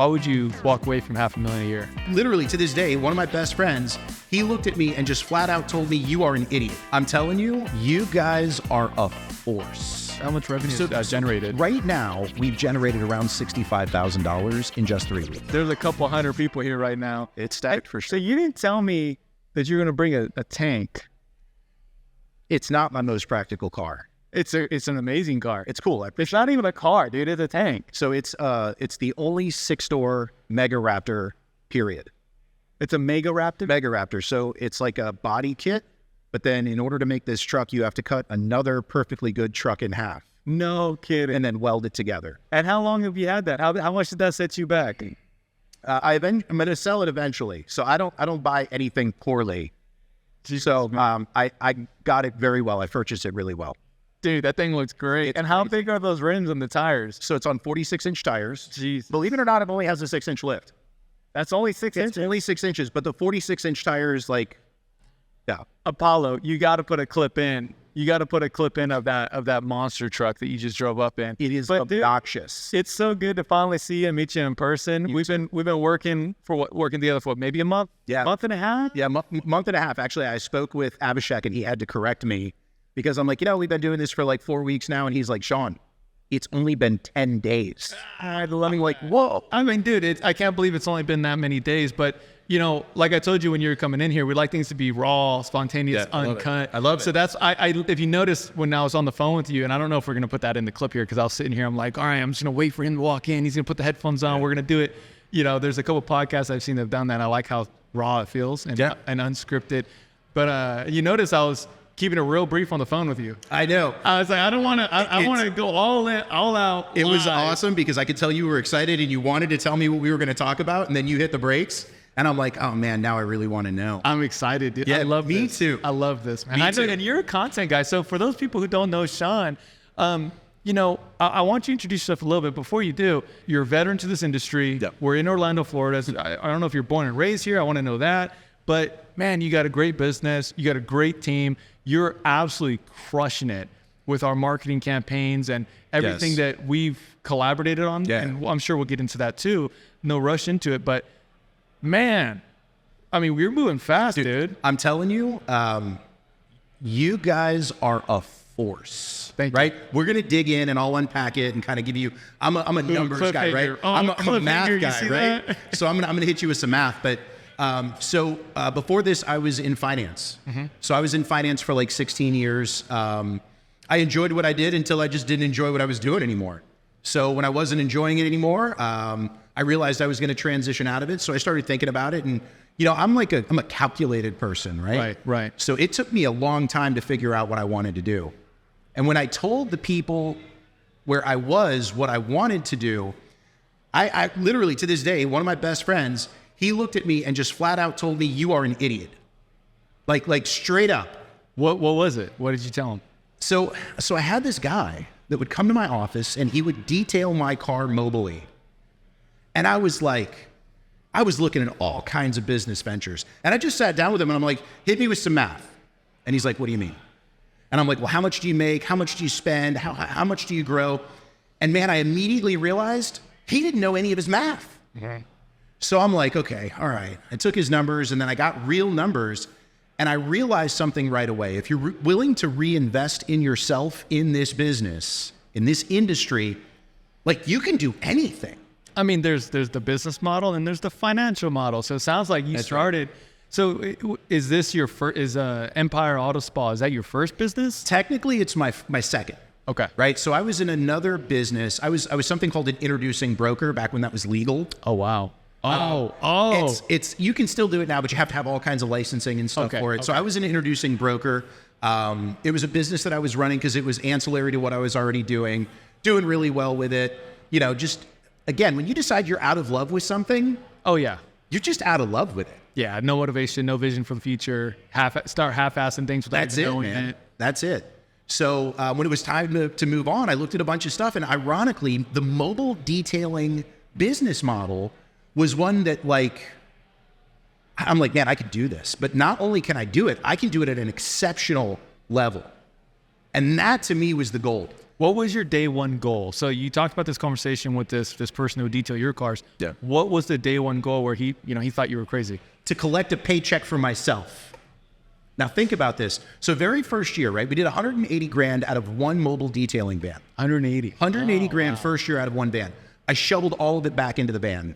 Why would you walk away from $500,000 a year? Literally to this day, one of my best friends, he looked at me and just flat out told me, "You are an idiot." I'm telling you, you guys are a force. How much revenue generated? Right now, we've generated around $65,000 in just 3 weeks. There's a couple hundred people here right now. It's stacked for So sure. you didn't tell me that you're going to bring a tank. It's not my most practical car. It's an amazing car. It's cool. It's not even a car, dude. It's a tank. So it's the only 6-door Mega Raptor, period. It's a Mega Raptor? Mega Raptor. So it's like a body kit, but then in order to make this truck, you have to cut another perfectly good truck in half No kidding. and then weld it together. And how long have you had that? How much did that set you back? I'm going to sell it eventually. So I don't buy anything poorly. So I got it very well. I purchased it really well. Dude, that thing looks great. And how big are those rims on the tires? So it's on 46-inch tires. Jeez. Believe it or not, it only has a 6-inch lift. That's only 6 It's inches? only 6 inches, but the 46-inch tires, yeah. Apollo, you got to put a clip in. You got to put a clip in of that monster truck that you just drove up in. It is But, dude, obnoxious. it's so good to finally see you and meet you in person. We've been working together for maybe a month, month and a half. Yeah, month and a half. Actually, I spoke with Abhishek and he had to correct me because I'm like, we've been doing this for like 4 weeks now. And he's like, "Shawn, it's only been 10 days. I'm like, whoa. I mean, dude, I can't believe it's only been that many days. But, like I told you when you were coming in here, we like things to be raw, spontaneous, uncut. I love it. So that's, if you notice when I was on the phone with you, and I don't know if we're going to put that in the clip here because I was sitting here, I'm like, all right, I'm just going to wait for him to walk in. He's going to put the headphones on. We're going to do it. There's a couple podcasts I've seen that have done that. I like how raw it feels and unscripted. But you notice I was keeping it real brief on the phone with you. I know. I was like, I don't want to, I want to go all out. It was awesome because I could tell you were excited and you wanted to tell me what we were going to talk about. And then you hit the brakes. And I'm like, oh man, now I really want to know. I'm excited, dude. Yeah, I love me this. too. I love this, man. Me too. And you're a content guy. So for those people who don't know Shawn, I want you to introduce yourself a little bit. Before you do, you're a veteran to this industry. Yep. We're in Orlando, Florida. I don't know if you're born and raised here. I want to know that. But man, you got a great business. You got a great team. You're absolutely crushing it with our marketing campaigns and everything that we've collaborated on. Yeah. And I'm sure we'll get into that too. No rush into it. But man, I mean, we're moving fast, dude. I'm telling you, you guys are a force. Thank you. Right? We're going to dig in and I'll unpack it and kind of give you, I'm a numbers guy, right? Oh, I'm a cliffhanger, math you guy, see right? that? So I'm going to hit you with some math. But before this, I was in finance. Mm-hmm. So I was in finance for like 16 years. I enjoyed what I did until I just didn't enjoy what I was doing anymore. So when I wasn't enjoying it anymore, I realized I was going to transition out of it. So I started thinking about it. And, I'm a calculated person, right? Right. So it took me a long time to figure out what I wanted to do. And when I told the people where I was what I wanted to do, I literally, to this day, one of my best friends, he looked at me and just flat out told me, "You are an idiot." Like straight up. What was it? What did you tell him? So I had this guy that would come to my office and he would detail my car mobily. And I was looking at all kinds of business ventures. And I just sat down with him and I'm like, "Hit me with some math." And he's like, "What do you mean?" And I'm like, "Well, how much do you make? How much do you spend? How much do you grow?" And man, I immediately realized he didn't know any of his math. Mm-hmm. So I'm like, okay, all right. I took his numbers and then I got real numbers and I realized something right away. If you're willing to reinvest in yourself in this business, in this industry, you can do anything. I mean, there's the business model and there's the financial model. So it sounds like you started. Right. So is this your first? Is Empire Auto Spa? Is that your first business? Technically, it's my second. Okay. Right. So I was in another business. I was something called an introducing broker back when that was legal. Oh wow. It's you can still do it now, but you have to have all kinds of licensing and stuff for it. Okay. So I was an introducing broker. It was a business that I was running because it was ancillary to what I was already doing really well with it. Just again, when you decide you're out of love with something, you're just out of love with it. Yeah, no motivation, no vision for the future. Start half-assing things without knowing it. That's it. So when it was time to move on, I looked at a bunch of stuff, and ironically, the mobile detailing business model was one that I'm like, man, I could do this. But not only can I do it, I can do it at an exceptional level. And that to me was the goal. What was your day one goal? So you talked about this conversation with this person who would detail your cars. Yeah. What was the day one goal where he thought you were crazy? To collect a paycheck for myself. Now think about this. So very first year, right? We did 180 grand out of one mobile detailing van. 180 grand first year out of one van. I shoveled all of it back into the van.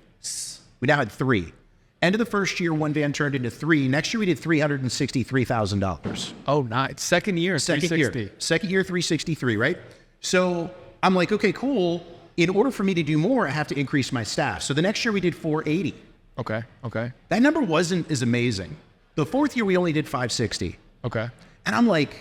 We now had 3. End of the first year, one van turned into 3. Next year we did $363,000. Oh, nice. Second year, 360. Second year, 363, right? So I'm like, okay, cool. In order for me to do more, I have to increase my staff. So the next year we did 480. Okay. That number wasn't as amazing. The fourth year we only did 560. Okay. And I'm like,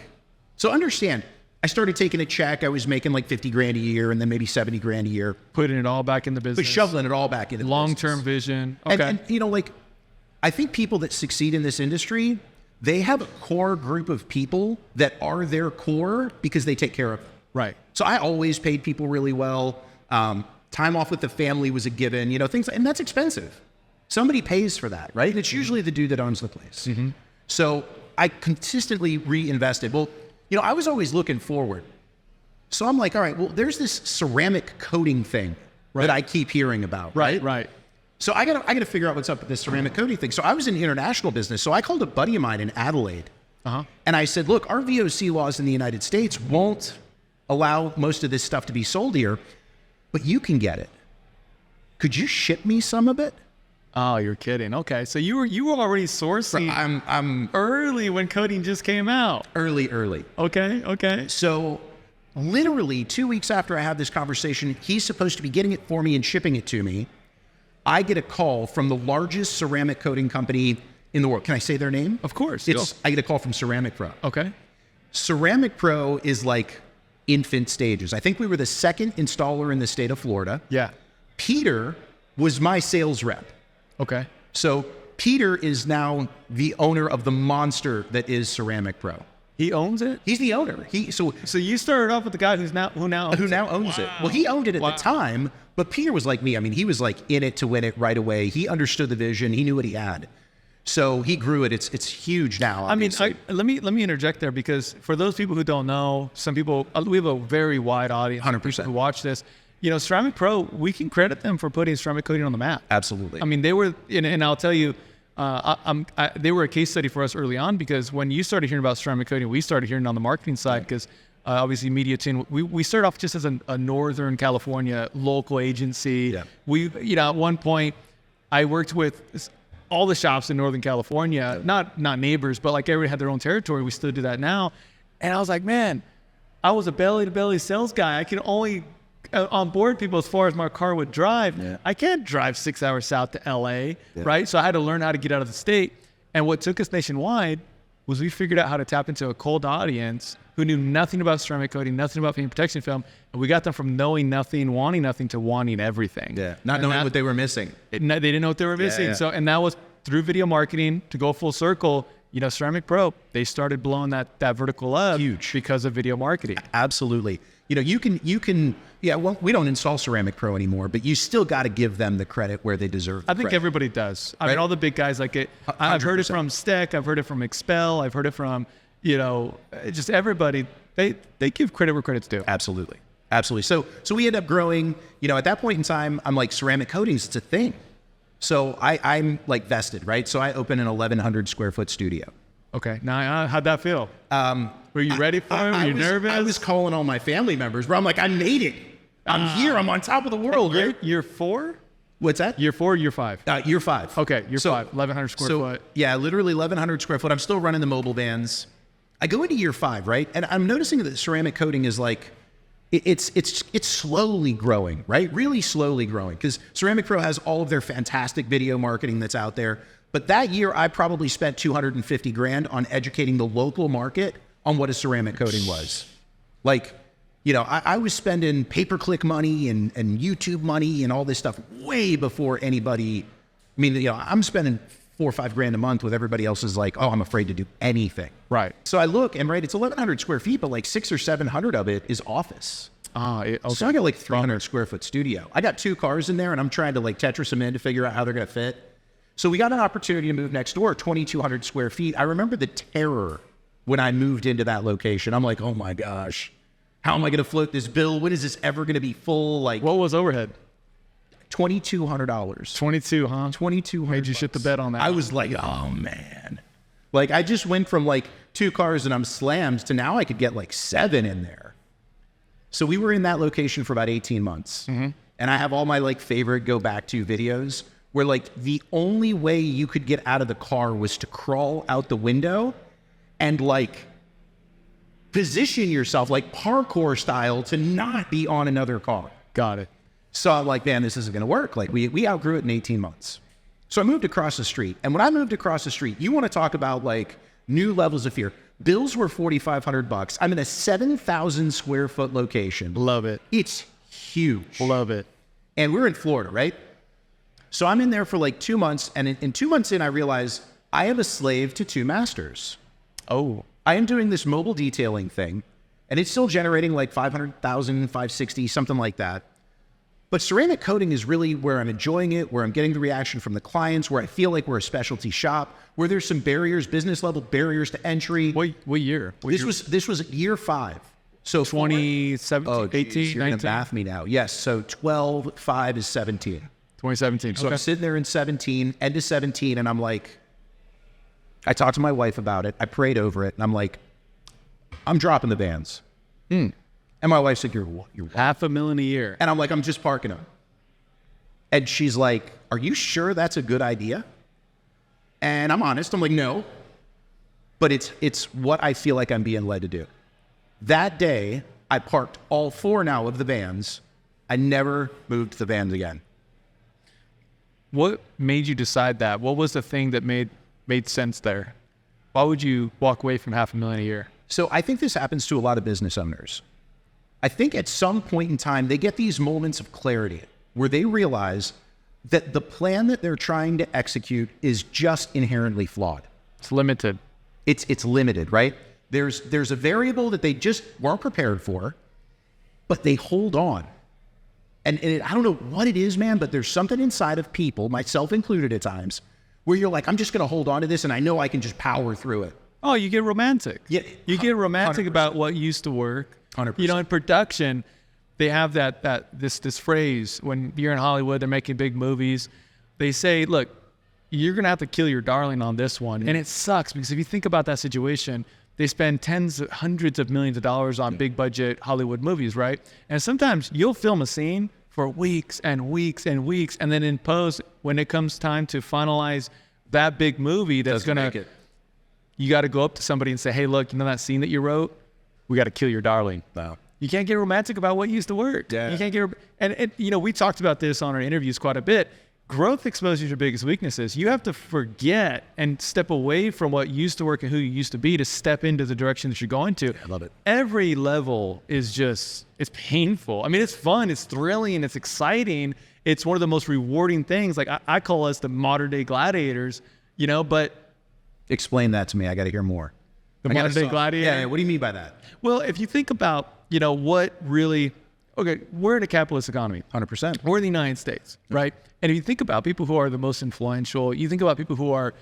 so understand, I started taking a check. I was making like 50 grand a year and then maybe 70 grand a year. Putting it all back in the business. But shoveling it all back into the long-term business. vision. Okay. And you know, like, I think people that succeed in this industry, they have a core group of people that are their core because they take care of them. Right. So I always paid people really well. Time off with the family was a given, you know, things, and that's expensive. Somebody pays for that, right? And it's usually the dude that owns the place. Mm-hmm. So I consistently reinvested. Well, you know, I was always looking forward. So I'm like, all right, well, there's this ceramic coating thing that I keep hearing about, right? Right. So I gotta figure out what's up with this ceramic coating thing. So I was in international business. So I called a buddy of mine in Adelaide. And I said, look, our VOC laws in the United States won't allow most of this stuff to be sold here, but you can get it. Could you ship me some of it? Oh, you're kidding. Okay. So you were already sourcing I'm early when coating just came out. early. Okay. So literally 2 weeks after I had this conversation, he's supposed to be getting it for me and shipping it to me. I get a call from the largest ceramic coating company in the world. Can I say their name? Of course. I get a call from Ceramic Pro. Okay. Ceramic Pro is like infant stages. I think we were the second installer in the state of Florida. Yeah. Peter was my sales rep. Okay. So Peter is now the owner of the monster that is Ceramic Pro. He owns it? He's the owner. So you started off with the guy who now owns it. Well, he owned it at the time, but Peter was like me. I mean, he was like in it to win it right away. He understood the vision. He knew what he had. So he grew it. It's huge now. Obviously. I mean, let me interject there, because for those people who don't know, some people, we have a very wide audience 100% who watch this. You know, Ceramic Pro, we can credit them for putting ceramic coating on the map. Absolutely. I mean, they were, and I'll tell you, they were a case study for us early on, because when you started hearing about ceramic coating, we started hearing on the marketing side, because obviously Media Tint, we started off just as a Northern California local agency. Yeah. We, you know, at one point I worked with all the shops in Northern California, not neighbors, but like everybody had their own territory. We still do that now. And I was like, man, I was a belly to belly sales guy. I could only onboard people as far as my car would drive. Yeah. I can't drive 6 hours south to LA, right? So I had to learn how to get out of the state. And what took us nationwide was we figured out how to tap into a cold audience who knew nothing about ceramic coating, nothing about paint protection film. And we got them from knowing nothing, wanting nothing, to wanting everything. Yeah, not knowing what they were missing. They didn't know what they were missing. Yeah. So, and that was through video marketing. To go full circle, you know, Ceramic Pro, they started blowing that vertical up huge because of video marketing. Absolutely. You know, you can, yeah, well, we don't install Ceramic Pro anymore, but you still got to give them the credit where they deserve the I think credit. everybody does. I Right? mean, all the big guys like it. I've heard it from Steck. I've heard it from Expel. I've heard it from, you know, just everybody. They give credit where credit's due. Absolutely. So we end up growing, you know, at that point in time, I'm like, ceramic coatings, it's a thing. So I'm like vested, right? So I open an 1,100 square foot studio. Okay. Now, how'd that feel? Were you ready for it? Were you nervous? I was calling all my family members, bro. I'm like, I made it. I'm here. I'm on top of the world, right? Year 4? What's that? Year 4 or year 5? Year 5. Okay, year 5, 1,100 square foot. Yeah, literally 1,100 square foot. I'm still running the mobile vans. I go into year 5, right? And I'm noticing that ceramic coating is like, it's slowly growing, right? Really slowly growing, because Ceramic Pro has all of their fantastic video marketing that's out there. But that year, I probably spent 250 grand on educating the local market on what a ceramic coating was. Like, you know, I was spending pay-per-click money and YouTube money and all this stuff way before anybody. I mean, you know, I'm spending 4 or 5 grand a month with everybody else is like, oh, I'm afraid to do anything. Right. So I look, and right, it's 1,100 square feet, but like 600 or 700 of it is office. Okay. So I got like 300 square foot studio. I got 2 cars in there, and I'm trying to like Tetris them in to figure out how they're going to fit. So we got an opportunity to move next door, 2,200 square feet. I remember the terror when I moved into that location. I'm like, oh my gosh, How am I going to float this bill? When is this ever going to be full? Like, What was overhead? $2,200. 22, huh? 2,200. Made you shit the bed on that. I was like, oh man. Like, I just went from like 2 cars and I'm slammed to now I could get like 7 in there. So we were in that location for about 18 months. And I have all my like favorite go back to videos where like the only way you could get out of the car was to crawl out the window and like position yourself like parkour style to not be on another car. Got it. So I'm like, man, this isn't going to work. Like we outgrew it in 18 months. So I moved across the street. And when I moved across the street, you want to talk about like new levels of fear. Bills were $4,500. I'm in a 7,000 square foot location. Love it. It's huge. Love it. And we're in Florida, right? So I'm in there for like 2 months. And in 2 months in, I realize I am a slave to 2 masters. Oh. I am doing this mobile detailing thing, and it's still generating like 500,000, 560, something like that. But ceramic coating is really where I'm enjoying it, where I'm getting the reaction from the clients, where I feel like we're a specialty shop, where there's some barriers, business level barriers to entry. What year? This was year 5. So 2017, 18, you're gonna 19? math me now. Yes, so 12, 5 is 17. 2017. So I'm sitting there in 17, end of 17, and I'm like, I talked to my wife about it. I prayed over it, and I'm like, I'm dropping the vans. And my wife's like, you're what? $500,000 a year. And I'm like, I'm just parking them. And she's like, are you sure that's a good idea? And I'm honest. I'm like, no. But it's what I feel like I'm being led to do. That day, I parked all 4 now of the vans. I never moved the vans again. What made you decide that? What was the thing that made sense there? Why would you walk away from $500,000 a year? So I think this happens to a lot of business owners. I think at some point in time, they get these moments of clarity where they realize that the plan that they're trying to execute is just inherently flawed. It's limited. It's limited, right? There's a variable that they just weren't prepared for, but they hold on. And I don't know what it is, man, but there's something inside of people, myself included at times, where you're like, I'm just going to hold on to this and I know I can just power through it. Oh, you get romantic. Yeah, you get romantic 100%. About what used to work. 100%. You know, in production, they have this phrase when you're in Hollywood, they're making big movies. They say, look, you're going to have to kill your darling on this one. And it sucks because if you think about that situation, they spend hundreds of millions of dollars on big budget Hollywood movies, right? And sometimes you'll film a scene for weeks and weeks and weeks. And then in post, when it comes time to finalize that big movie that's going to, you got to go up to somebody and say, hey, look, you know that scene that you wrote? We got to kill your darling. No. You can't get romantic about what used to work. Yeah. You can't get, and you know, we talked about this on our interviews quite a bit. Growth exposes your biggest weaknesses. You have to forget and step away from what used to work and who you used to be to step into the direction that you're going to. I love it. Every level is just, it's painful. I mean, it's fun, it's thrilling, it's exciting. It's one of the most rewarding things. Like I call us the modern day gladiators, you know, but. Explain that to me. I got to hear more. The modern day gladiator? Yeah, what do you mean by that? Well, if you think about, you know, what really, okay, we're in a capitalist economy. 100%. We're in the United States, right? And if you think about people who are the most influential, you think about people who are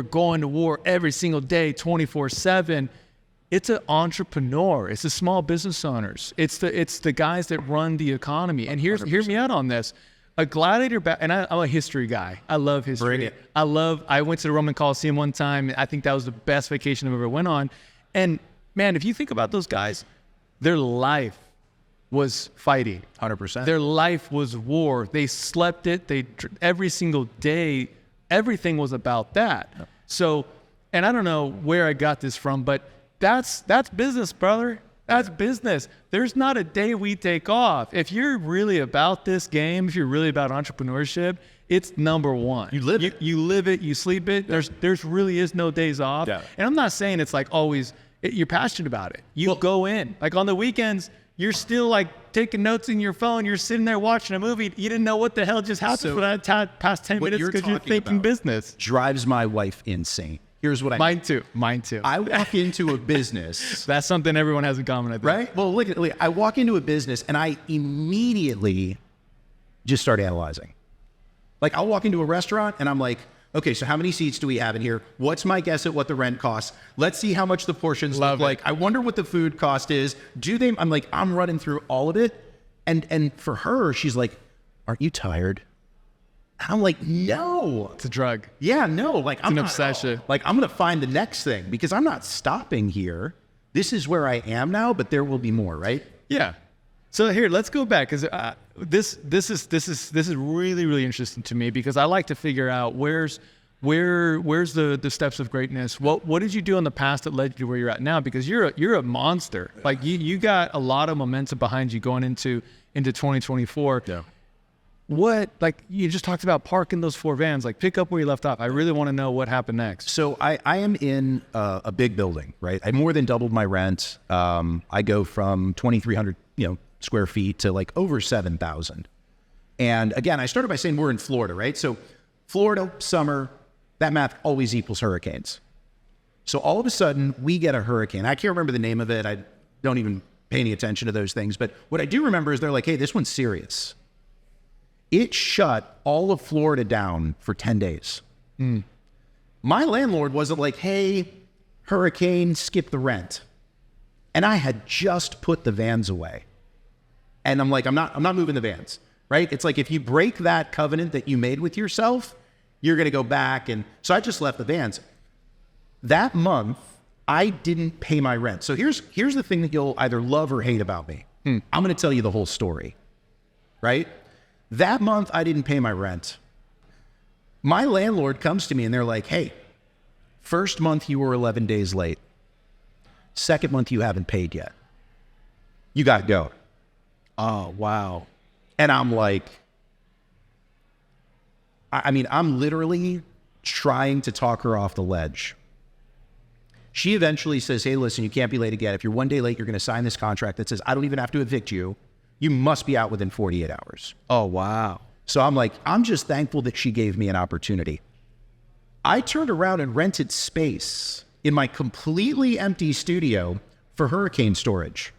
going to war every single day, 24/7. It's an entrepreneur. It's the small business owners. It's the guys that run the economy. And hear me out on this. A gladiator, and I'm a history guy. I love history. Bring it. I went to the Roman Coliseum one time. I think that was the best vacation I've ever went on. And man, if you think about those guys, their life was fighting. 100%. Their life was war. They slept it. Every single day, everything was about that. Yep. So, and I don't know where I got this from, but that's business, brother. That's business. There's not a day we take off. If you're really about this game, if you're really about entrepreneurship, it's number one. You live it. You live it. You sleep it. There's really is no days off. Yeah. And I'm not saying it's like always. You're passionate about it. You go in. Like on the weekends, you're still like taking notes in your phone. You're sitting there watching a movie. You didn't know what the hell just happened for that past 10 minutes because you're thinking business. Drives my wife insane. Here's what I mean. Mine too. I walk into a business. That's something everyone has in common, I think. Right? Well, look, I walk into a business and I immediately just start analyzing. Like I'll walk into a restaurant and I'm like, Okay, so how many seats do we have in here? What's my guess at what the rent costs? Let's see how much the portions look like. I wonder what the food cost is. I'm running through all of it. And for her, she's like, aren't you tired? I'm like, no. It's a drug. Yeah, no. Like, it's an obsession. Like, I'm going to find the next thing because I'm not stopping here. This is where I am now, but there will be more, right? Yeah. So here, let's go back because this is really, really interesting to me because I like to figure out where's the steps of greatness. What did you do in the past that led you to where you're at now? Because you're a monster. Like you got a lot of momentum behind you going into 2024. Yeah. What, like you just talked about parking those 4 vans, like pick up where you left off. I really want to know what happened next. So I am in a big building, right? I more than doubled my rent. I go from 2,300, square feet to like over 7,000. And again, I started by saying we're in Florida, right? So Florida, summer, that math always equals hurricanes. So all of a sudden we get a hurricane. I can't remember the name of it. I don't even pay any attention to those things. But what I do remember is they're like, hey, this one's serious. It shut all of Florida down for 10 days. My landlord wasn't like, hey, hurricane, skip the rent. And I had just put the vans away. And I'm like, I'm not moving the vans, right? It's like if you break that covenant that you made with yourself, you're going to go back. And so I just left the vans. That month, I didn't pay my rent. So here's the thing that you'll either love or hate about me. I'm going to tell you the whole story, right? That month, I didn't pay my rent. My landlord comes to me and they're like, hey, first month you were 11 days late. Second month you haven't paid yet. You got to go. Oh, wow. And I'm like, I'm literally trying to talk her off the ledge. She eventually says, hey, listen, you can't be late again. If you're 1 day late, you're going to sign this contract that says, I don't even have to evict you. You must be out within 48 hours. Oh, wow. So I'm like, I'm just thankful that she gave me an opportunity. I turned around and rented space in my completely empty studio for hurricane storage.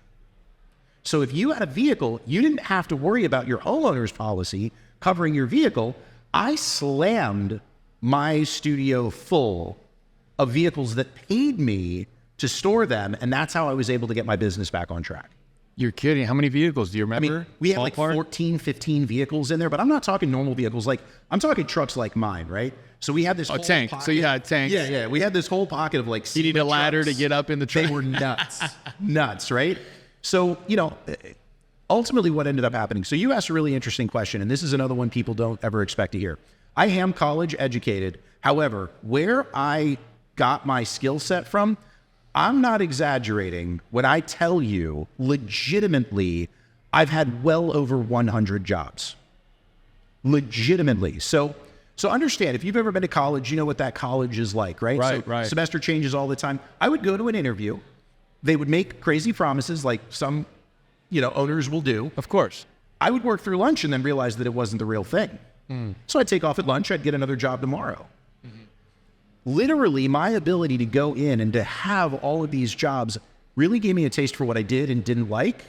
So if you had a vehicle, you didn't have to worry about your homeowner's policy covering your vehicle. I slammed my studio full of vehicles that paid me to store them, and that's how I was able to get my business back on track. You're kidding. How many vehicles do you remember? We had like 14, 15 vehicles in there, but I'm not talking normal vehicles. Like, I'm talking trucks like mine, right? So we had this whole tank. pocket. So you had tanks. Yeah. We had this whole pocket of like, you need a ladder to get up in the truck. They were nuts, right? So, ultimately what ended up happening. So you asked a really interesting question, and this is another one people don't ever expect to hear. I am college educated. However, where I got my skill set from, I'm not exaggerating when I tell you legitimately, I've had well over 100 jobs. Legitimately. So understand, if you've ever been to college, you know what that college is like, right? Right. Semester changes all the time. I would go to an interview. They would make crazy promises like some, owners will do. Of course. I would work through lunch and then realize that it wasn't the real thing. So I'd take off at lunch. I'd get another job tomorrow. Literally, my ability to go in and to have all of these jobs really gave me a taste for what I did and didn't like,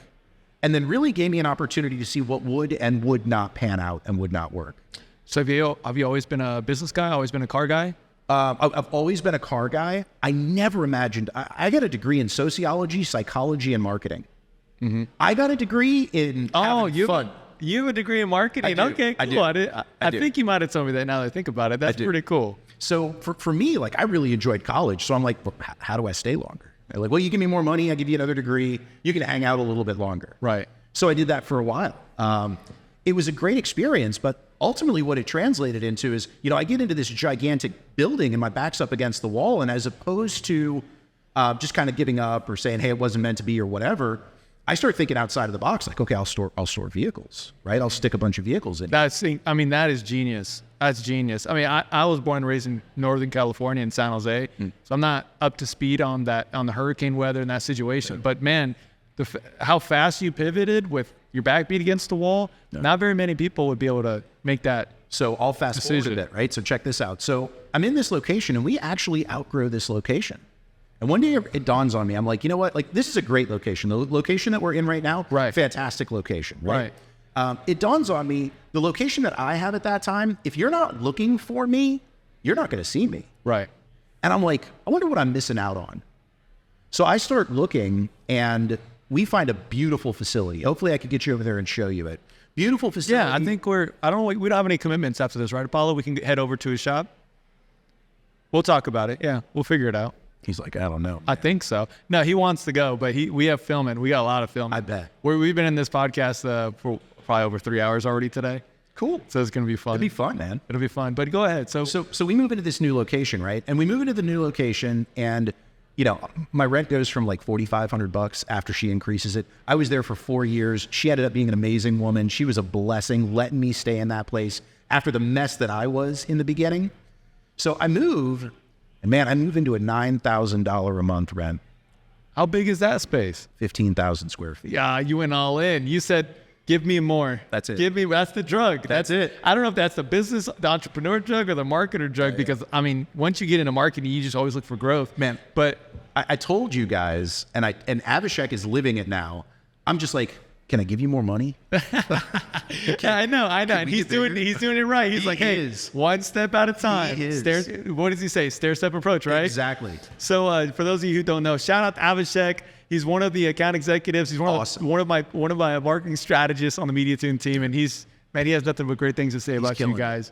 and then really gave me an opportunity to see what would and would not pan out and would not work. So have you always been a business guy, always been a car guy? I've always been a car guy. I never imagined. I got a degree in sociology, psychology, and marketing. I got a degree in having fun. You have a degree in marketing? Okay, cool. I think you might have told me that now that I think about it. That's pretty cool. So for me, like, I really enjoyed college. So I'm like, well, how do I stay longer? They're like, well, you give me more money, I give you another degree, you can hang out a little bit longer. Right. So I did that for a while. It was a great experience, but ultimately what it translated into is, I get into this gigantic building and my back's up against the wall. And as opposed to just kind of giving up or saying, hey, it wasn't meant to be or whatever, I start thinking outside of the box, like, okay, I'll store vehicles, right? I'll stick a bunch of vehicles in. That is genius. That's genius. I was born and raised in Northern California in San Jose, so I'm not up to speed on the hurricane weather and that situation. But man, how fast you pivoted with your back beat against the wall, not very many people would be able to make that. So I'll fast forward a bit, right? So check this out. So I'm in this location and we actually outgrow this location. And one day it dawns on me, I'm like, you know what? Like, this is a great location. The location that we're in right now, fantastic location, right? It dawns on me, the location that I have at that time, if you're not looking for me, you're not going to see me. Right. And I'm like, I wonder what I'm missing out on. So I start looking, and we find a beautiful facility. Hopefully I could get you over there and show you it. Beautiful facility. Yeah, I think we don't have any commitments after this, right, Apollo? We can head over to his shop. We'll talk about it. Yeah, we'll figure it out. He's like, I don't know. I think so. No, he wants to go, but we have filming. We got a lot of filming. I bet. We've been in this podcast for probably over 3 hours already today. Cool. So it's going to be fun. It'll be fun, man. It'll be fun. But go ahead. So we move into this new location, right? And we move into the new location, and my rent goes from like $4,500 after she increases it. I was there for 4 years. She ended up being an amazing woman. She was a blessing, letting me stay in that place after the mess that I was in the beginning. So I move, and man, I move into a $9,000 a month rent. How big is that space? 15,000 square feet. Yeah, you went all in. You said, give me more. That's it. That's the drug. That's it. I don't know if that's the business, the entrepreneur drug, or the marketer drug, because I mean, once you get into marketing, you just always look for growth. Man, but I told you guys, and Abhishek is living it now. I'm just like, can I give you more money? Yeah, I know. And he's doing it right. He's like, hey, one step at a time. He is. What does he say? Stair-step approach, right? Exactly. So for those of you who don't know, shout out to Abhishek. He's one of the account executives. He's one of my marketing strategists on the Media Tune team, and he has nothing but great things to say about you guys.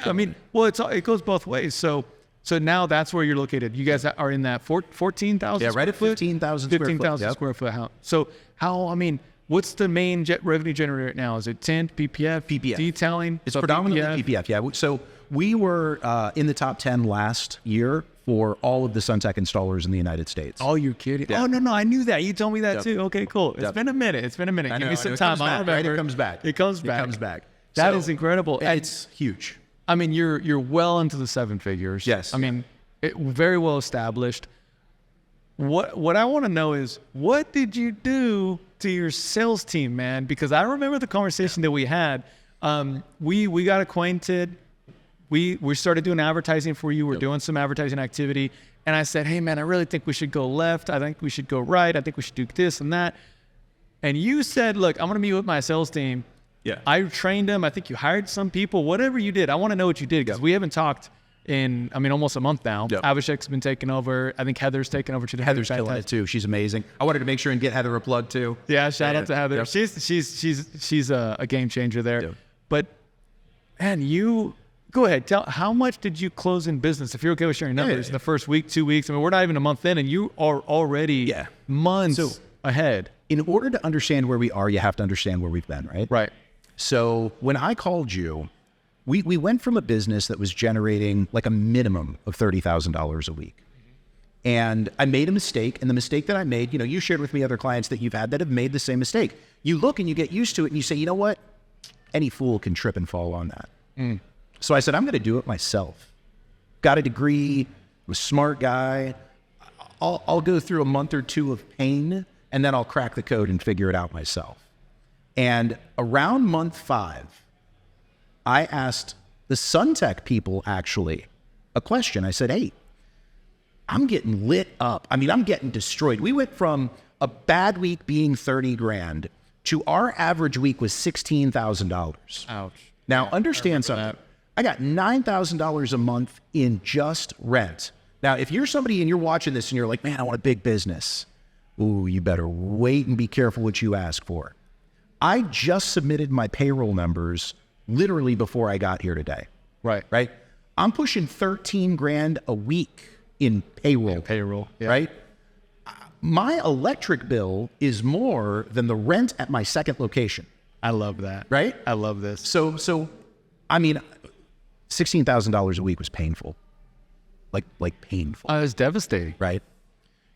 I mean, well, it goes both ways. So now that's where you're located. You guys are in that 14,000. Yeah, right at 15,000 square foot. 15,000 square foot house. So what's the main revenue generator right now? Is it tint, PPF, detailing? It's predominantly PPF. Yeah. So we were in the top 10 last year for all of the SunTech installers in the United States. Oh, you're kidding? Yeah. Oh, no, I knew that. You told me that too. Okay, cool. It's been a minute. I Give me some time. I remember. Right? It comes back. It comes back. That is incredible. It's huge. I mean, you're well into the seven figures. Yes. I mean, very well established. What I want to know is, what did you do to your sales team, man? Because I remember the conversation that we had. We got acquainted. We started doing advertising for you. We're doing some advertising activity. And I said, hey, man, I really think we should go left. I think we should go right. I think we should do this and that. And you said, look, I'm going to meet with my sales team. Yeah. I trained them. I think you hired some people. Whatever you did, I want to know what you did, because we haven't talked in, almost a month now. Yep. Abhishek's been taking over. I think Heather's taken over today. Heather's killing it too. She's amazing. I wanted to make sure and get Heather a plug too. Yeah, shout out to Heather. Yep. She's a game changer there. Yep. But man, you go ahead. Tell, how much did you close in business? If you're okay with sharing numbers in the first week, 2 weeks. I mean, we're not even a month in, and you are already months ahead. In order to understand where we are, you have to understand where we've been, right? Right. So when I called you, we went from a business that was generating like a minimum of $30,000 a week. And I made a mistake. And the mistake that I made, you shared with me other clients that you've had that have made the same mistake. You look and you get used to it and you say, you know what? Any fool can trip and fall on that. So I said, I'm going to do it myself. Got a degree, I'm a smart guy. I'll go through a month or two of pain, and then I'll crack the code and figure it out myself. And around month 5, I asked the SunTech people actually a question. I said, hey, I'm getting lit up. I mean, I'm getting destroyed. We went from a bad week being 30 grand to our average week was $16,000. Ouch. Now, understand something. I got $9,000 a month in just rent. Now, if you're somebody and you're watching this and you're like, man, I want a big business. Ooh, you better wait and be careful what you ask for. I just submitted my payroll numbers literally before I got here today. Right? I'm pushing 13 grand a week in payroll. Yeah. Right? My electric bill is more than the rent at my second location. I love that. Right? I love this. So I mean, $16,000 a week was painful. Like painful. It was devastating. Right?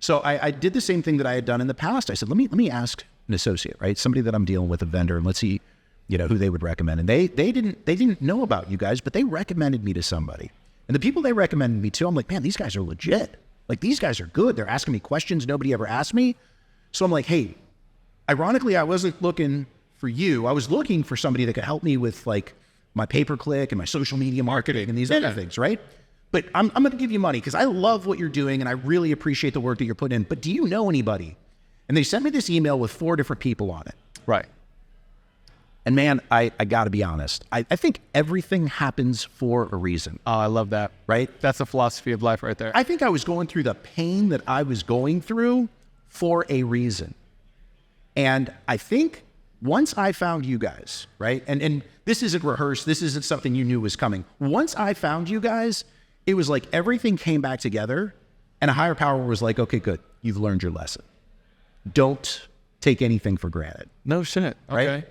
So I did the same thing that I had done in the past. I said, let me ask an associate, right? Somebody that I'm dealing with, a vendor, and let's see, who they would recommend. And they didn't know about you guys, but they recommended me to somebody. And the people they recommended me to, I'm like, man, these guys are legit. Like, these guys are good. They're asking me questions nobody ever asked me. So I'm like, hey, ironically, I wasn't looking for you. I was looking for somebody that could help me with like my pay-per-click and my social media marketing and these other things, right? But I'm going to give you money because I love what you're doing and I really appreciate the work that you're putting in. But do you know anybody? And they sent me this email with 4 different people on it. Right. And man, I got to be honest. I think everything happens for a reason. Oh, I love that. Right? That's the philosophy of life right there. I think I was going through the pain that I was going through for a reason. And I think once I found you guys, right? And this isn't rehearsed. This isn't something you knew was coming. Once I found you guys, it was like everything came back together and a higher power was like, okay, good. You've learned your lesson. Don't take anything for granted. No shit. Okay. Right?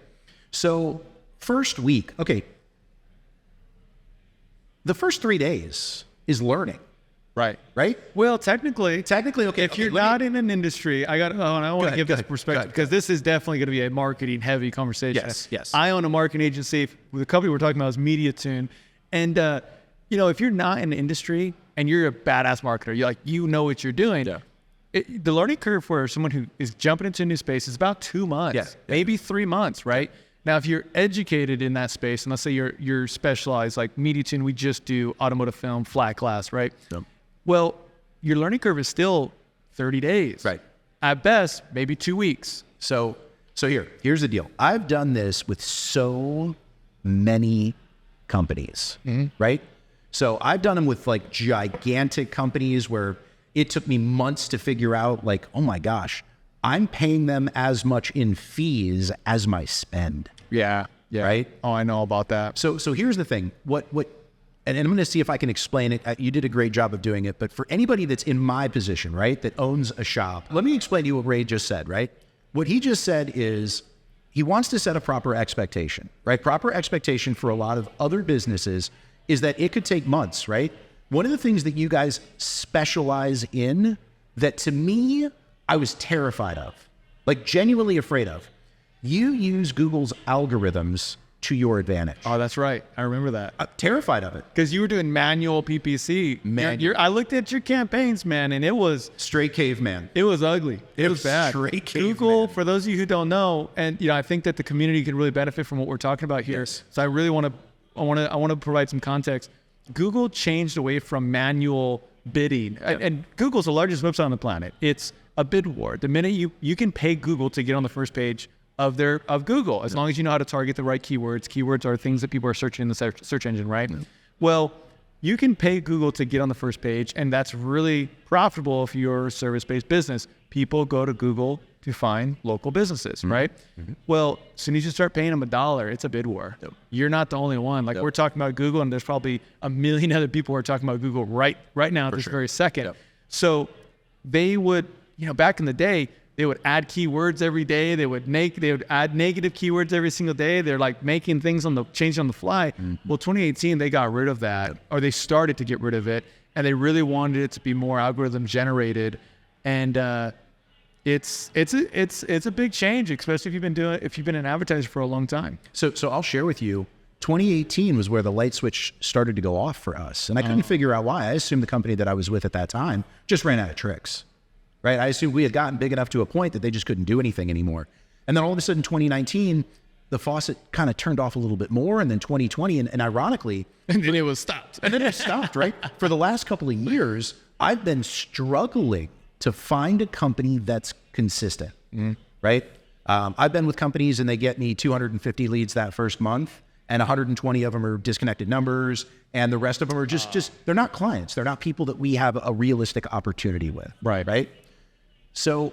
So first week, okay. The first 3 days is learning. Right. Right? Well, technically, okay. if you're not in an industry, I want to give this perspective because this is definitely going to be a marketing heavy conversation. Yes. I own a marketing agency. The company we're talking about is MediaTune. And, if you're not in the industry and you're a badass marketer, you know what you're doing. Yeah. The learning curve for someone who is jumping into a new space is about 2 months, maybe 3 months, right? Now, if you're educated in that space, and let's say you're specialized, like MediaTune, we just do automotive film, flat glass, right? Yep. Well, your learning curve is still 30 days. Right. At best, maybe 2 weeks. So here's the deal. I've done this with so many companies, right? So I've done them with like gigantic companies where it took me months to figure out like, oh my gosh, I'm paying them as much in fees as my spend. Yeah. Right? Oh, I know about that. So here's the thing. And I'm going to see if I can explain it. You did a great job of doing it. But for anybody that's in my position, right, that owns a shop, let me explain to you what Ray just said, right? What he just said is he wants to set a proper expectation, right? Proper expectation for a lot of other businesses is that it could take months, right? One of the things that you guys specialize in that to me, I was terrified of, like genuinely afraid of. You use Google's algorithms to your advantage. Oh, that's right. I remember that. I'm terrified of it. Because you were doing manual PPC. I looked at your campaigns, man, and it was... Straight caveman. It was ugly. It was bad. Straight caveman. Google, for those of you who don't know, and I think that the community can really benefit from what we're talking about here. Yes. So I really want to provide some context. Google changed away from manual bidding. And Google's the largest website on the planet. It's a bid war. The minute you can pay Google to get on the first page of Google, as long as you know how to target the right keywords. Keywords are things that people are searching in the search engine, right? Well, you can pay Google to get on the first page, and that's really profitable if you're a service-based business. People go to Google to find local businesses, right? Well, as soon as you start paying them $1, it's a bid war. You're not the only one. Like we're talking about Google, and there's probably a million other people who are talking about Google right now at this very second. So they would, back in the day, they would add keywords every day. They would add negative keywords every single day. They're like making things changing on the fly. Well, 2018, they got rid of that, or they started to get rid of it, and they really wanted it to be more algorithm generated. And it's a big change, especially if you've been an advertiser for a long time. So I'll share with you. 2018 was where the light switch started to go off for us, and I couldn't figure out why. I assumed the company that I was with at that time just ran out of tricks. Right? I assumed we had gotten big enough to a point that they just couldn't do anything anymore. And then all of a sudden, 2019, the faucet kind of turned off a little bit more. And then 2020, and ironically... And then it was stopped. And then it stopped, right? For the last couple of years, I've been struggling to find a company that's consistent, right? I've been with companies and they get me 250 leads that first month, and 120 of them are disconnected numbers, and the rest of them are just they're not clients. They're not people that we have a realistic opportunity with. Right? So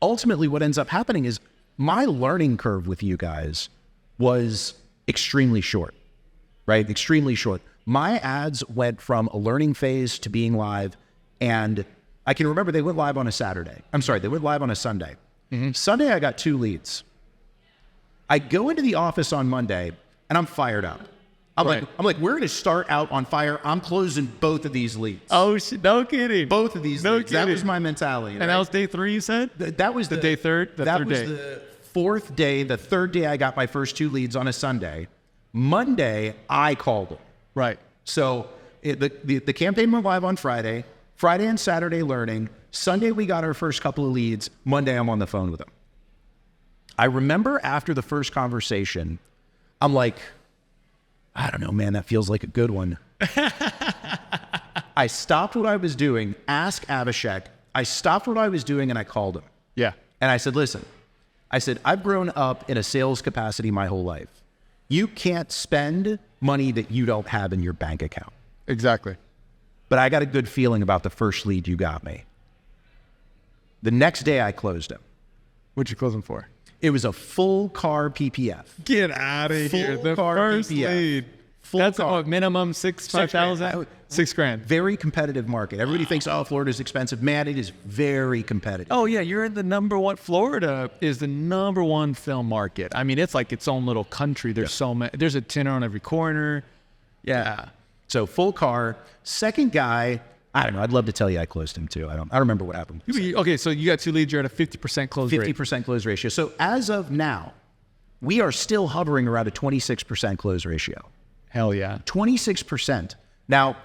ultimately what ends up happening is my learning curve with you guys was extremely short, right? Extremely short. My ads went from a learning phase to being live, and I can remember they went live on a Saturday. They went live on a Sunday. Sunday, I got 2 leads. I go into the office on Monday and I'm fired up. I'm like, we're going to start out on fire. I'm closing both of these leads. Oh, shit. No kidding. Both of these leads. Kidding. That was my mentality. And that was day 3, you said? That was the day third? That was the 4th day. The 3rd day I got my first 2 leads on a Sunday. Monday, I called them. Right. So the campaign went live on Friday. Friday and Saturday learning. Sunday, we got our first couple of leads. Monday, I'm on the phone with them. I remember after the first conversation, I'm like, I don't know, man, that feels like a good one. I stopped what I was doing, asked Abhishek. I stopped what I was doing and I called him. Yeah. And I said, listen, I said, I've grown up in a sales capacity my whole life. You can't spend money that you don't have in your bank account. Exactly. But I got a good feeling about the first lead you got me. The next day I closed him. What'd you close him for? It was a full car PPF. Get out of here. Full The car first PPF. lead. Full That's car. minimum $5,000? $6,000. Very competitive market. Everybody thinks, oh, Florida's expensive. Man, it is very competitive. Oh yeah, you're in the number one. Florida is the number one film market. I mean, it's like its own little country. There's so many. There's a tinter on every corner. Yeah. So full car. Second guy, I don't know. I'd love to tell you I closed him too. I don't remember what happened. Okay, so you got 2 leads. You're at a 50% close rate. 50% close ratio. So as of now, we are still hovering around a 26% close ratio. Hell yeah. 26%. Now,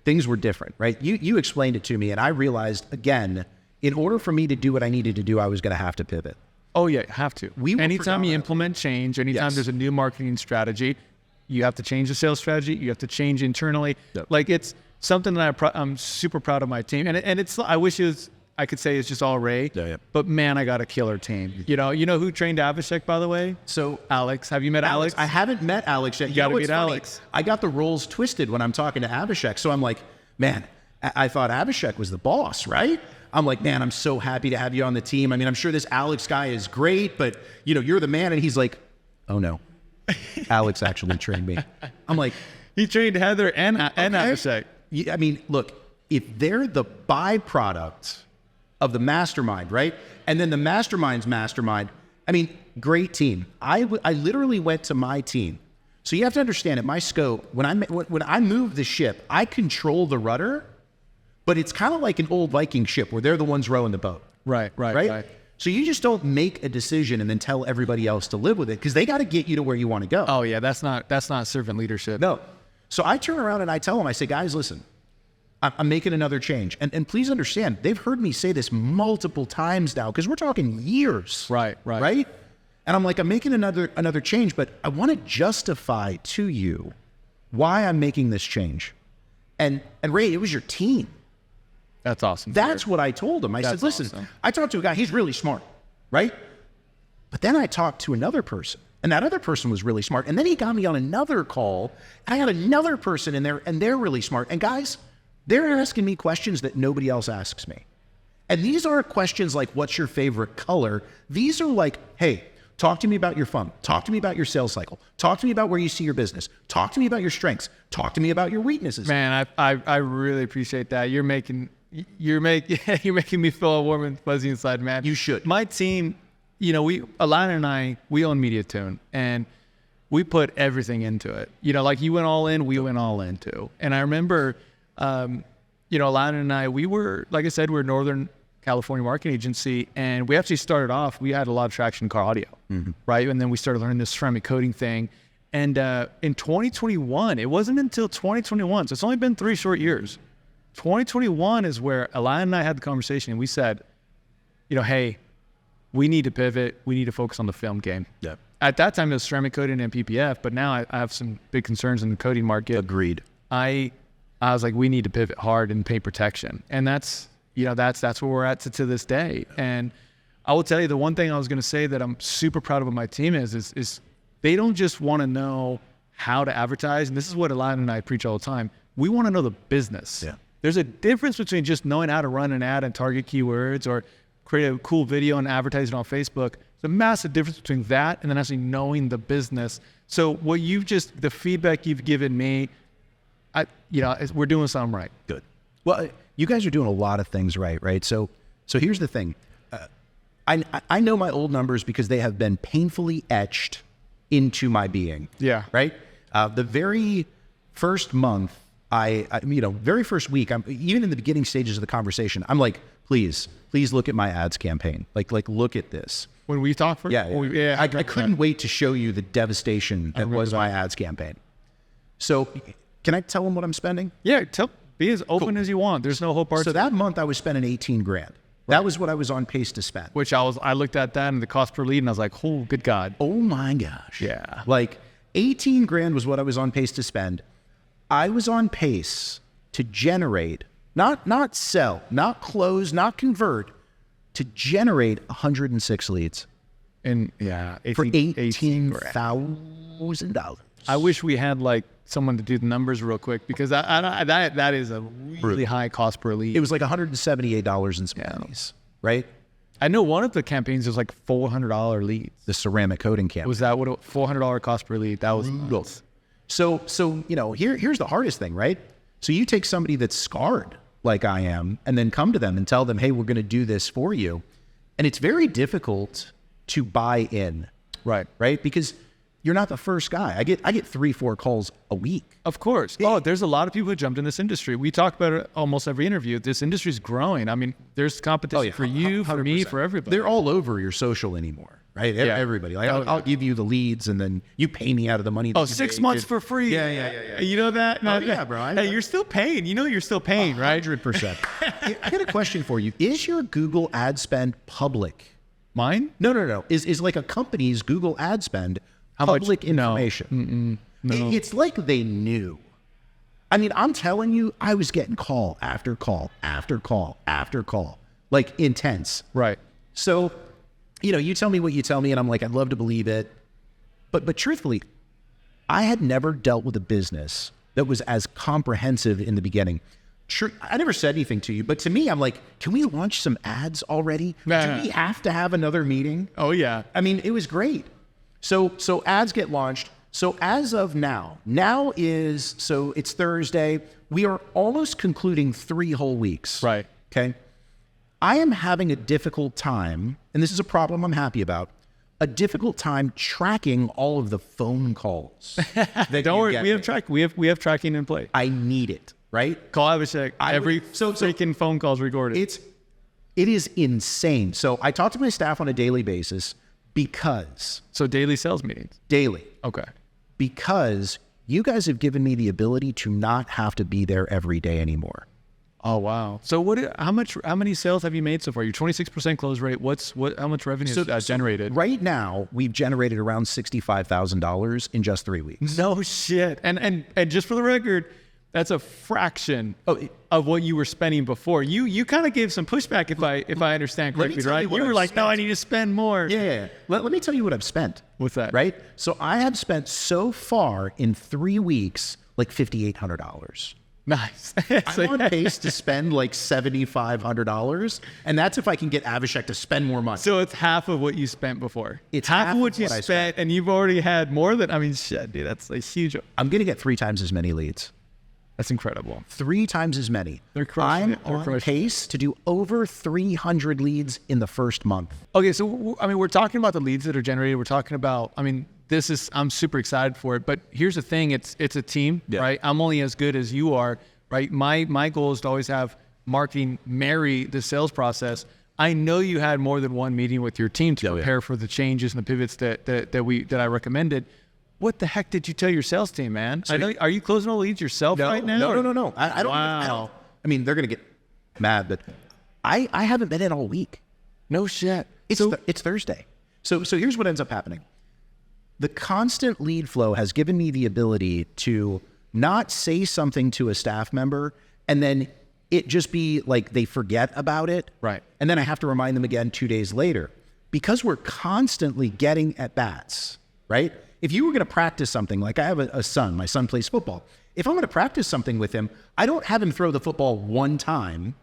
things were different, right? You explained it to me, and I realized, again, in order for me to do what I needed to do, I was going to have to pivot. Oh yeah, have to. Anytime you implement change, anytime Yes. there's a new marketing strategy, you have to change the sales strategy. You have to change internally. Yep. Like it's something that I'm super proud of my team, and it's. I wish I could say it's just all Ray. Yeah. But man, I got a killer team. You know who trained Avishek, by the way? So Alex. Have you met Alex? I haven't met Alex yet. You gotta know what's meet funny? Alex. I got the roles twisted when I'm talking to Abhishek. So I'm like, man, I thought Abhishek was the boss, right? I'm like, man, I'm so happy to have you on the team. I mean, I'm sure this Alex guy is great, but you're the man. And he's like, oh no, Alex actually trained me. I'm like, He trained Heather and Avishek. I mean, look, if they're the byproduct of the mastermind, right? And then the mastermind's mastermind. I mean, great team. I literally went to my team. So you have to understand, at my scope, when I move the ship, I control the rudder, but it's kind of like an old Viking ship where they're the ones rowing the boat. Right. So you just don't make a decision and then tell everybody else to live with it, because they got to get you to where you want to go. Oh yeah, that's not servant leadership. No. So I turn around and I tell them, I say, guys, listen, I'm making another change. And please understand, they've heard me say this multiple times now, because we're talking years. Right. And I'm like, I'm making another change, but I want to justify to you why I'm making this change. And Ray, it was your team. That's awesome. That's what I told him. I said, listen, awesome. I talked to a guy, he's really smart, right? But then I talked to another person, and that other person was really smart. And then he got me on another call, and I got another person in there, and they're really smart. And guys, they're asking me questions that nobody else asks me. And these aren't questions like, what's your favorite color? These are like, hey, talk to me about your funnel. Talk to me about your sales cycle. Talk to me about where you see your business. Talk to me about your strengths. Talk to me about your weaknesses. Man, I really appreciate that. You're making me feel warm and fuzzy inside, man. You should. My team, Alana and I, we own MediaTune, and we put everything into it. Like you went all in, we went all in too. And I remember, Alana and I, we were, like I said, we're a Northern California marketing agency, and we actually started off, we had a lot of traction in car audio, right? And then we started learning this ceramic coating thing. And in 2021, it wasn't until 2021, so it's only been 3 short years. 2021 is where Alana and I had the conversation, and we said, hey, we need to pivot. We need to focus on the film game. Yeah. At that time, it was ceramic coating and PPF, but now I have some big concerns in the coating market. Agreed. I was like, we need to pivot hard in paint protection. And that's where we're at to this day. And I will tell you, the one thing I was going to say that I'm super proud of my team is they don't just want to know how to advertise. And this is what Alana and I preach all the time. We want to know the business. Yeah. There's a difference between just knowing how to run an ad and target keywords or create a cool video and advertise it on Facebook. There's a massive difference between that and then actually knowing the business. So the feedback you've given me, we're doing something right. Good. Well, you guys are doing a lot of things right? So here's the thing. I know my old numbers because they have been painfully etched into my being. Yeah. Right? The very first month, very first week, even in the beginning stages of the conversation, I'm like, please look at my ads campaign. Like look at this. When we talk first? Yeah. I couldn't wait to show you the devastation that was my ads campaign. So can I tell them what I'm spending? Yeah, be as open as you want. There's no whole part. So that month I was spending 18 grand. That was what I was on pace to spend. Which I looked at that and the cost per lead and I was like, oh, good God. Oh my gosh. Yeah. Like 18 grand was what I was on pace to spend. I was on pace to generate, not sell, not close, not convert, to generate 106 leads And yeah, for 18 grand. $18,000. I wish we had like someone to do the numbers real quick because that is a really high cost per lead. It was like $178 and some pennies, right? I know one of the campaigns was like $400 leads. The ceramic coating campaign. Was that what $400 cost per lead? That was brutal. So you know, here's the hardest thing, right? So you take somebody that's scarred like I am, and then come to them and tell them, hey, we're going to do this for you, and it's very difficult to buy in, right? Because you're not the first guy. I get 3-4 calls a week. Of course. Oh, there's a lot of people who jumped in this industry. We talk about it almost every interview. This industry is growing. I mean, there's competition for you, for me, for everybody. They're all over your social anymore, right? Yeah. Everybody. Like, I'll give you the leads, and then you pay me out of the money. That 6 months for free. Yeah. You know that? Oh, yeah, bro. Hey, you're still paying. You know you're still paying, right? 100%. I got a question for you. Is your Google ad spend public? Mine? No. Is like a company's Google ad spend public information? No. It's like they knew. I mean, I'm telling you, I was getting call after call after call after call, like intense. Right. So, you know, you tell me what you tell me, and I'm like, I'd love to believe it. But truthfully, I had never dealt with a business that was as comprehensive in the beginning. Sure, I never said anything to you, but to me, I'm like, can we launch some ads already? Do we have to have another meeting? Oh, yeah. I mean, it was great. So ads get launched. So as of now it's Thursday. We are almost concluding 3 whole weeks. Right. Okay. I am having a difficult time, and this is a problem I'm happy about, a difficult time tracking all of the phone calls. Don't worry, we have tracking in place. I need it, right? Call Abhishek. Every freaking phone call's recorded. It is insane. So I talk to my staff on a daily basis because... So daily sales meetings? Daily. Okay. Because you guys have given me the ability to not have to be there every day anymore. Oh, wow. So how many sales have you made so far? Your 26% close rate, how much revenue is generated? Right now, we've generated around $65,000 in just 3 weeks. No shit. And just for the record, that's a fraction of what you were spending before. You kind of gave some pushback if I understand correctly, right? You were like, no, I need to spend more. Yeah. Let me tell you what I've spent. What's that? Right? So I have spent so far in 3 weeks, like $5,800. Nice. I'm on pace to spend like $7,500, and that's if I can get Abhishek to spend more money. So it's half of what you spent before. It's half of what you spent, and you've already had more than. I mean, shit, dude, that's a huge. I'm gonna get 3 times as many leads. That's incredible. 3 times as many. They're crushing I'm on pace to do over 300 leads in the first month. Okay, so I mean, we're talking about the leads that are generated. We're talking about. I mean, I'm super excited for it. But here's the thing: it's a team, right? I'm only as good as you are, right? My goal is to always have marketing marry the sales process. I know you had more than one meeting with your team to prepare for the changes and the pivots that I recommended. What the heck did you tell your sales team, man? Are you closing all leads yourself right now? No. I don't. Wow. I mean, they're gonna get mad, but I haven't been in all week. No shit. It's Thursday. So here's what ends up happening. The constant lead flow has given me the ability to not say something to a staff member and then it just be like they forget about it. Right. And then I have to remind them again 2 days later. Because we're constantly getting at bats, right? If you were going to practice something, like I have a son, my son plays football. If I'm going to practice something with him, I don't have him throw the football one time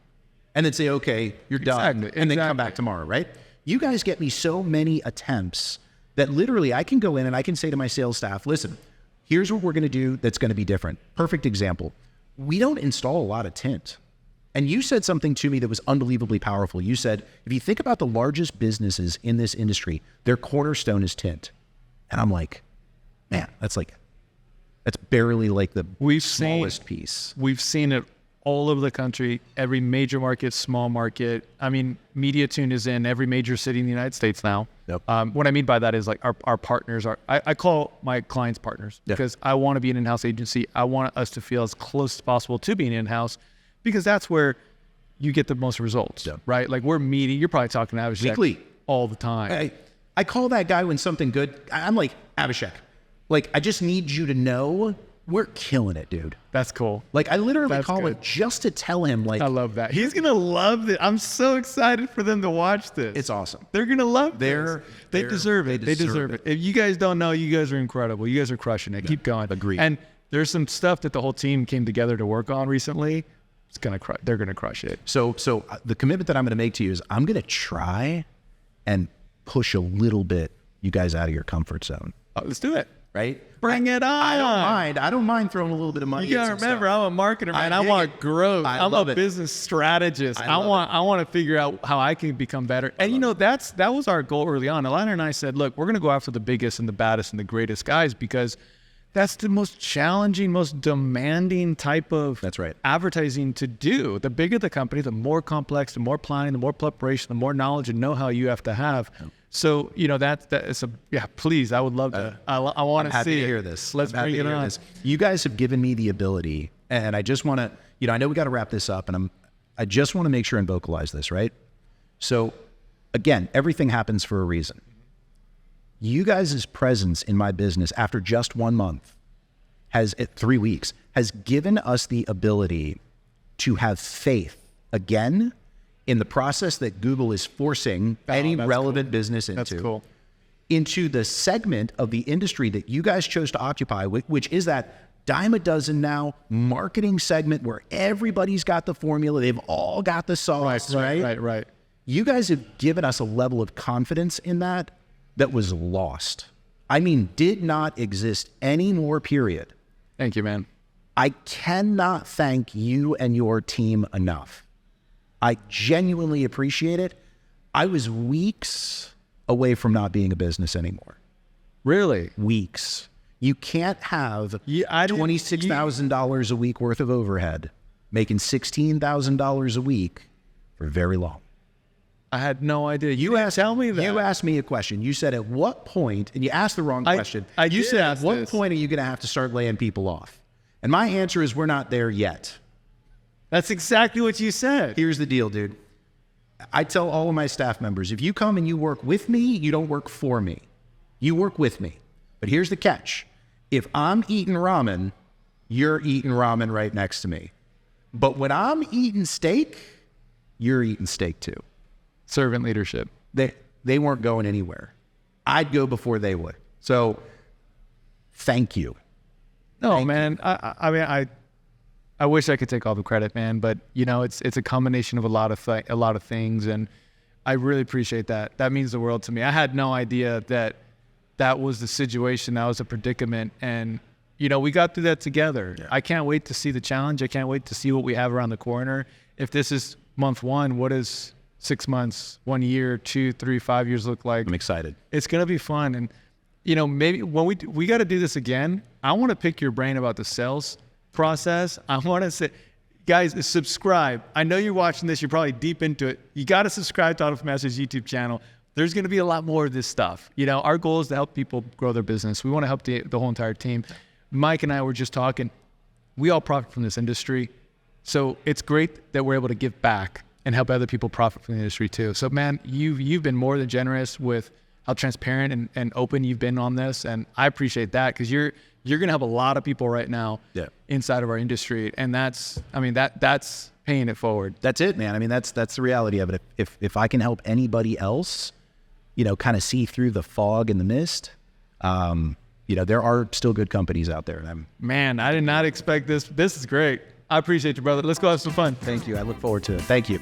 and then say, okay, you're done, and then come back tomorrow, right? You guys get me so many attempts that literally I can go in and I can say to my sales staff, listen, here's what we're going to do that's going to be different. Perfect example. We don't install a lot of tint. And you said something to me that was unbelievably powerful. You said, if you think about the largest businesses in this industry, their cornerstone is tint. And I'm like, man, that's barely like the smallest piece. We've seen it all over the country, every major market, small market. I mean, MediaTune is in every major city in the United States now. Yep. What I mean by that is like our partners are, I call my clients partners because I want to be an in-house agency. I want us to feel as close as possible to being in-house because that's where you get the most results, right? Like we're meeting, you're probably talking to Abhishek weekly all the time. I call that guy when something good, I'm like, Abhishek, like I just need you to know we're killing it, dude. That's cool. Like I literally That's call good. it just to tell him, like, I love that. He's gonna love it. I'm so excited for them to watch this. it's awesome. They're gonna love this. They deserve it. They deserve it. If you guys don't know, you guys are incredible. You guys are crushing it. Keep going. Agreed. And there's some stuff that the whole team came together to work on recently. They're gonna crush it. So the commitment that I'm going to make to you is I'm going to try and push a little bit you guys out of your comfort zone. Let's do it. Right? Bring it on. I don't mind throwing a little bit of money. You gotta remember, I'm a marketer, man. I dig want it. growth. I I'm love a it. business strategist. I love want to figure out how I can become better. And you know, that was our goal early on. Alana and I said, look, we're gonna go after the biggest and the baddest and the greatest guys because that's the most challenging, most demanding type of That's right. advertising to do. The bigger the company, the more complex, the more planning, the more preparation, the more knowledge and know-how you have to have. So, you know, please, I would love to. I want to see to hear this. Let's I'm happy bring to it hear on. this. You guys have given me the ability, and I just want to, you know, I know we got to wrap this up, and I just want to make sure and vocalize this, right? So, again, everything happens for a reason. You guys' presence in my business after just 1 month 3 weeks, has given us the ability to have faith again in the process that Google is forcing any relevant business into. That's cool. Into the segment of the industry that you guys chose to occupy, which is that dime a dozen now marketing segment where everybody's got the formula, they've all got the sauce, Right. You guys have given us a level of confidence in that was lost. I mean, did not exist anymore, period. Thank you, man. I cannot thank you and your team enough. I genuinely appreciate it. I was weeks away from not being a business anymore. Really? Weeks. You can't have $26,000 a week worth of overhead, making $16,000 a week for very long. I had no idea. You tell me that. You asked me a question. You said, at what point, and you asked the wrong question. You said, at what point are you going to have to start laying people off? And my answer is, we're not there yet. That's exactly what you said. Here's the deal, dude. I tell all of my staff members, if you come and you work with me, you don't work for me. You work with me. But here's the catch. If I'm eating ramen, you're eating ramen right next to me. But when I'm eating steak, you're eating steak too. Servant leadership. They weren't going anywhere. I'd go before they would. So thank you. No, man. I mean, I wish I could take all the credit, man, but you know, it's a combination of a lot of things, and I really appreciate that. That means the world to me. I had no idea that was the situation, that was a predicament, and you know, we got through that together. Yeah. I can't wait to see the challenge. I can't wait to see what we have around the corner. If this is month 1, what is 6 months, 1 year, 2, 3, 5 years look like? I'm excited. It's gonna be fun, and you know, maybe when we got to do this again, I want to pick your brain about the sales process. I want to say, guys, subscribe. I know you're watching this. You're probably deep into it. You got to subscribe to AutoMaster's YouTube channel. There's going to be a lot more of this stuff. You know, our goal is to help people grow their business. We want to help the whole entire team. Mike and I were just talking. We all profit from this industry. So it's great that we're able to give back and help other people profit from the industry too. So man, you've been more than generous with how transparent and open you've been on this. And I appreciate that, because you're going to help a lot of people right now inside of our industry. And that's paying it forward. That's it, man. I mean, that's the reality of it. If I can help anybody else, you know, kind of see through the fog and the mist, you know, there are still good companies out there. Man, I did not expect this. This is great. I appreciate you, brother. Let's go have some fun. Thank you. I look forward to it. Thank you.